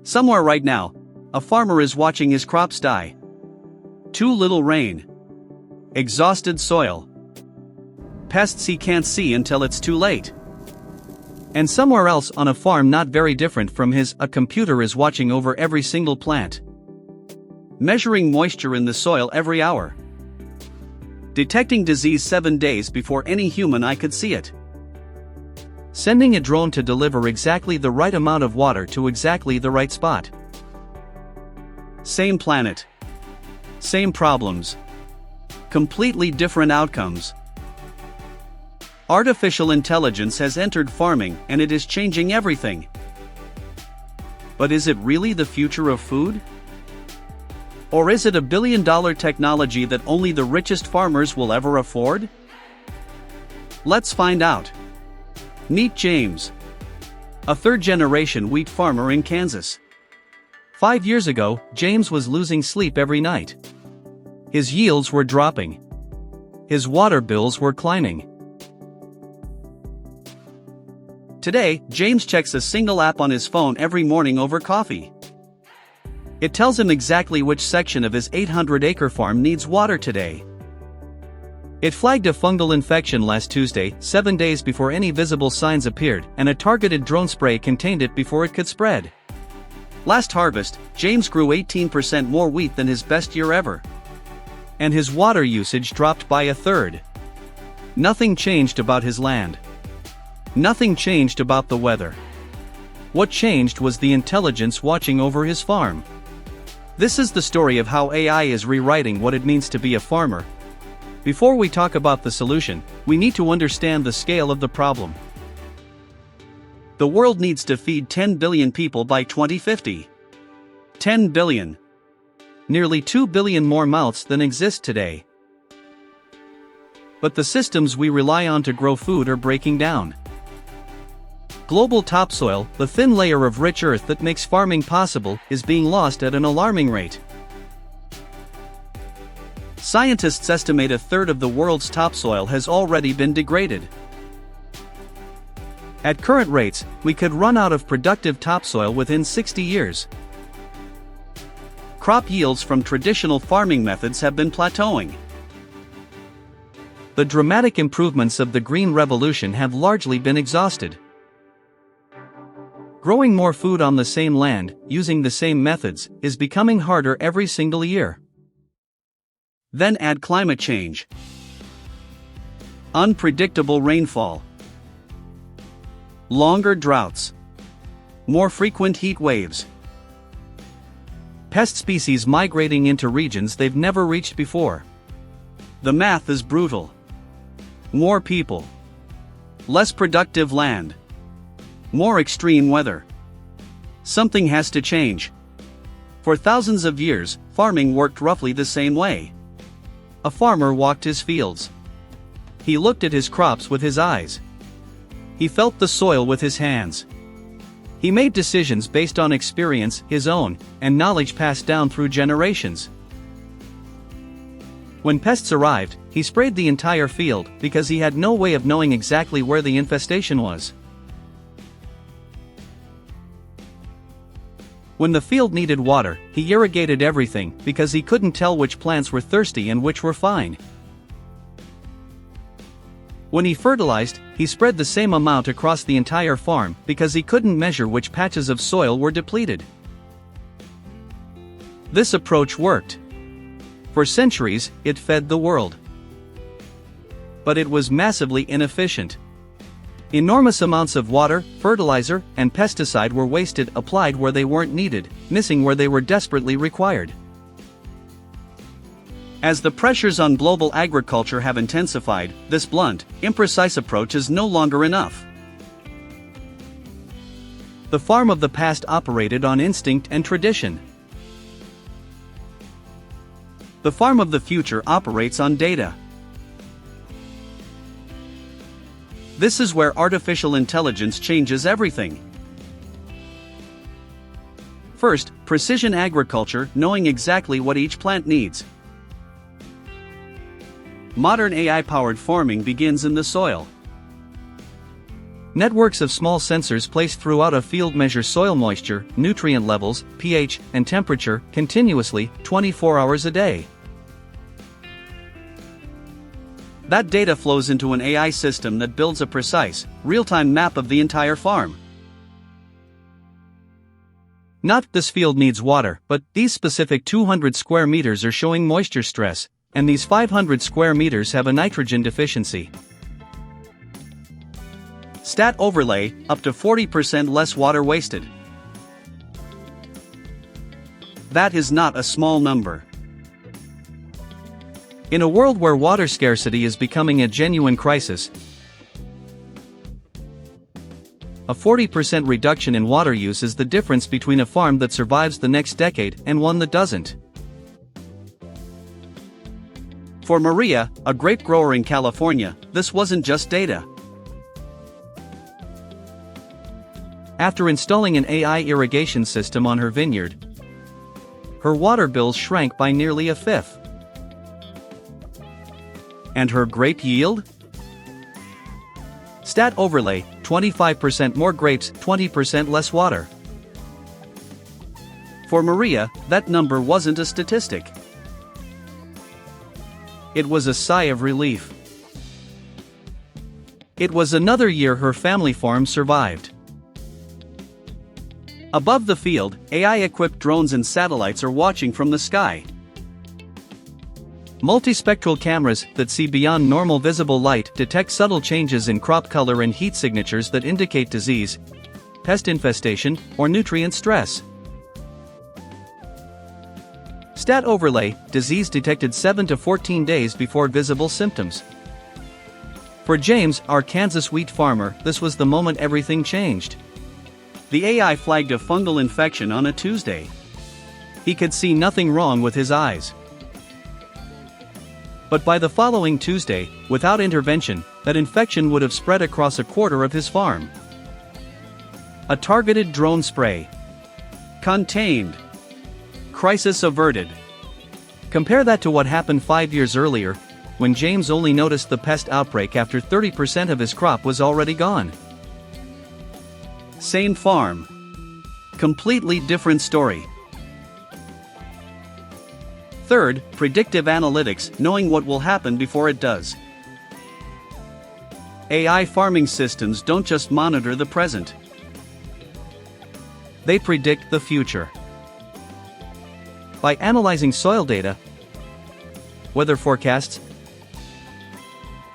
Somewhere right now, a farmer is watching his crops die. Too little rain. Exhausted soil. Pests he can't see until it's too late. And somewhere else on a farm not very different from his, a computer is watching over every single plant. Measuring moisture in the soil every hour. Detecting disease 7 days before any human eye could see it. Sending a drone to deliver exactly the right amount of water to exactly the right spot. Same planet. Same problems. Completely different outcomes. Artificial intelligence has entered farming and it is changing everything. But is it really the future of food? Or is it a billion-dollar technology that only the richest farmers will ever afford? Let's find out. Meet James, a third-generation wheat farmer in Kansas. 5 years ago, James was losing sleep every night. His yields were dropping. His water bills were climbing. Today, James checks a single app on his phone every morning over coffee. It tells him exactly which section of his 800-acre farm needs water today. It flagged a fungal infection last Tuesday, 7 days before any visible signs appeared, and a targeted drone spray contained it before it could spread. Last harvest, James grew 18% more wheat than his best year ever. And his water usage dropped by a third. Nothing changed about his land. Nothing changed about the weather. What changed was the intelligence watching over his farm. This is the story of how AI is rewriting what it means to be a farmer. Before we talk about the solution, we need to understand the scale of the problem. The world needs to feed 10 billion people by 2050. 10 billion. Nearly 2 billion more mouths than exist today. But the systems we rely on to grow food are breaking down. Global topsoil, the thin layer of rich earth that makes farming possible, is being lost at an alarming rate. Scientists estimate a third of the world's topsoil has already been degraded. At current rates, we could run out of productive topsoil within 60 years. Crop yields from traditional farming methods have been plateauing. The dramatic improvements of the Green Revolution have largely been exhausted. Growing more food on the same land, using the same methods, is becoming harder every single year. Then add climate change. Unpredictable rainfall. Longer droughts. More frequent heat waves. Pest species migrating into regions they've never reached before. The math is brutal. More people. Less productive land. More extreme weather. Something has to change. For thousands of years, farming worked roughly the same way. A farmer walked his fields. He looked at his crops with his eyes. He felt the soil with his hands. He made decisions based on experience, his own, and knowledge passed down through generations. When pests arrived, he sprayed the entire field because he had no way of knowing exactly where the infestation was. When the field needed water, he irrigated everything because he couldn't tell which plants were thirsty and which were fine. When he fertilized, he spread the same amount across the entire farm because he couldn't measure which patches of soil were depleted. This approach worked. For centuries, it fed the world. But it was massively inefficient. Enormous amounts of water, fertilizer, and pesticide were wasted, applied where they weren't needed, missing where they were desperately required. As the pressures on global agriculture have intensified, this blunt, imprecise approach is no longer enough. The farm of the past operated on instinct and tradition. The farm of the future operates on data. This is where artificial intelligence changes everything. First, precision agriculture, knowing exactly what each plant needs. Modern AI-powered farming begins in the soil. Networks of small sensors placed throughout a field measure soil moisture, nutrient levels, pH, and temperature continuously, 24 hours a day. That data flows into an AI system that builds a precise, real-time map of the entire farm. Not this field needs water, but these specific 200 square meters are showing moisture stress, and these 500 square meters have a nitrogen deficiency. Stat overlay, up to 40% less water wasted. That is not a small number. In a world where water scarcity is becoming a genuine crisis, a 40% reduction in water use is the difference between a farm that survives the next decade and one that doesn't. For Maria, a grape grower in California, this wasn't just data. After installing an AI irrigation system on her vineyard, her water bills shrank by nearly a fifth. And her grape yield? Stat overlay, 25% more grapes, 20% less water. For Maria, that number wasn't a statistic. It was a sigh of relief. It was another year her family farm survived. Above the field, AI-equipped drones and satellites are watching from the sky. Multispectral cameras that see beyond normal visible light detect subtle changes in crop color and heat signatures that indicate disease, pest infestation, or nutrient stress. Stat overlay, disease detected 7 to 14 days before visible symptoms. For James, our Kansas wheat farmer, this was the moment everything changed. The AI flagged a fungal infection on a Tuesday. He could see nothing wrong with his eyes. But by the following Tuesday, without intervention, that infection would have spread across a quarter of his farm. A targeted drone spray. Contained. Crisis averted. Compare that to what happened 5 years earlier, when James only noticed the pest outbreak after 30% of his crop was already gone. Same farm. Completely different story. Third, predictive analytics, knowing what will happen before it does. AI farming systems don't just monitor the present. They predict the future. By analyzing soil data, weather forecasts,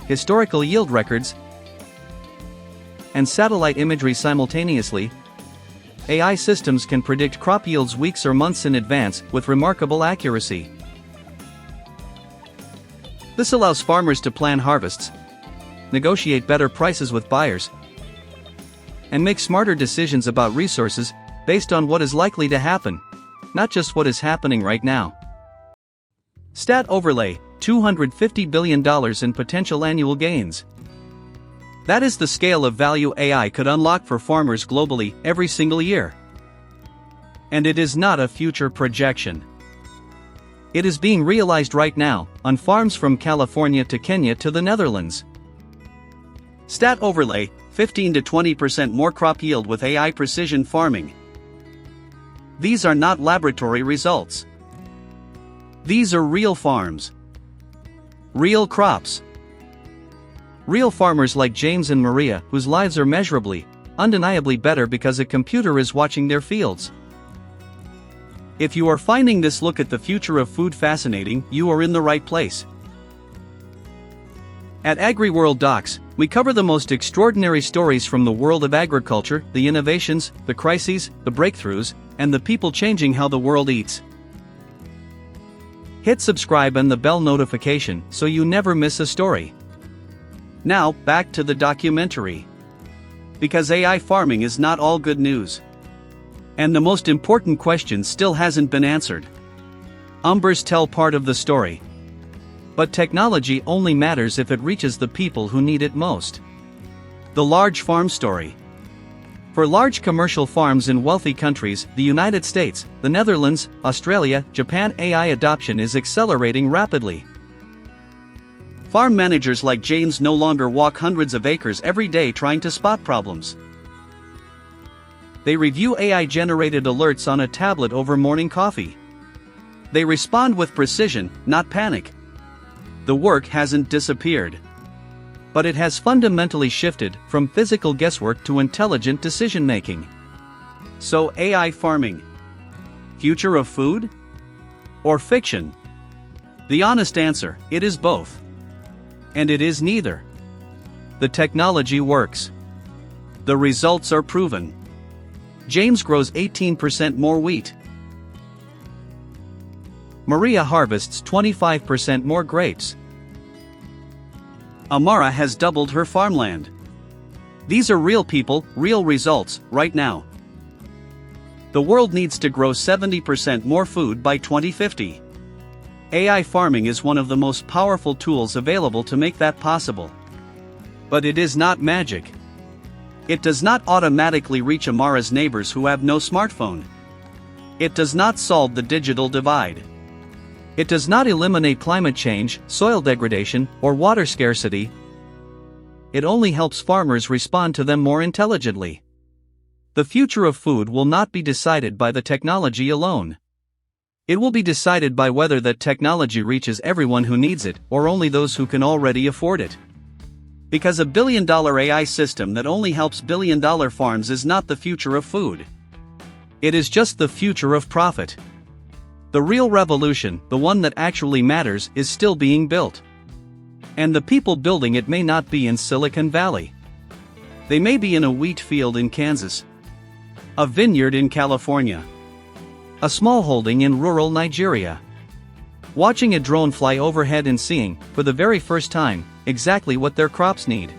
historical yield records, and satellite imagery simultaneously, AI systems can predict crop yields weeks or months in advance with remarkable accuracy. This allows farmers to plan harvests, negotiate better prices with buyers, and make smarter decisions about resources based on what is likely to happen, not just what is happening right now. Stat overlay, $250 billion in potential annual gains. That is the scale of value AI could unlock for farmers globally every single year. And it is not a future projection. It is being realized right now, on farms from California to Kenya to the Netherlands. Stat overlay, 15 to 20% more crop yield with AI precision farming. These are not laboratory results. These are real farms. Real crops. Real farmers like James and Maria, whose lives are measurably, undeniably better because a computer is watching their fields. If you are finding this look at the future of food fascinating, you are in the right place. At AgriWorld Docs, we cover the most extraordinary stories from the world of agriculture, the innovations, the crises, the breakthroughs, and the people changing how the world eats. Hit subscribe and the bell notification so you never miss a story. Now, back to the documentary. Because AI farming is not all good news. And the most important question still hasn't been answered. Numbers tell part of the story. But technology only matters if it reaches the people who need it most. The large farm story. For large commercial farms in wealthy countries, the United States, the Netherlands, Australia, Japan, AI adoption is accelerating rapidly. Farm managers like James no longer walk hundreds of acres every day trying to spot problems. They review AI-generated alerts on a tablet over morning coffee. They respond with precision, not panic. The work hasn't disappeared. But it has fundamentally shifted from physical guesswork to intelligent decision-making. So AI farming. Future of food? Or fiction? The honest answer, it is both. And it is neither. The technology works. The results are proven. James grows 18% more wheat. Maria harvests 25% more grapes. Amara has doubled her farmland. These are real people, real results, right now. The world needs to grow 70% more food by 2050. AI farming is one of the most powerful tools available to make that possible. But it is not magic. It does not automatically reach Amara's neighbors who have no smartphone. It does not solve the digital divide. It does not eliminate climate change, soil degradation, or water scarcity. It only helps farmers respond to them more intelligently. The future of food will not be decided by the technology alone. It will be decided by whether that technology reaches everyone who needs it, or only those who can already afford it. Because a billion-dollar AI system that only helps billion-dollar farms is not the future of food. It is just the future of profit. The real revolution, the one that actually matters, is still being built. And the people building it may not be in Silicon Valley. They may be in a wheat field in Kansas, a vineyard in California, a small holding in rural Nigeria, watching a drone fly overhead and seeing, for the very first time, exactly what their crops need.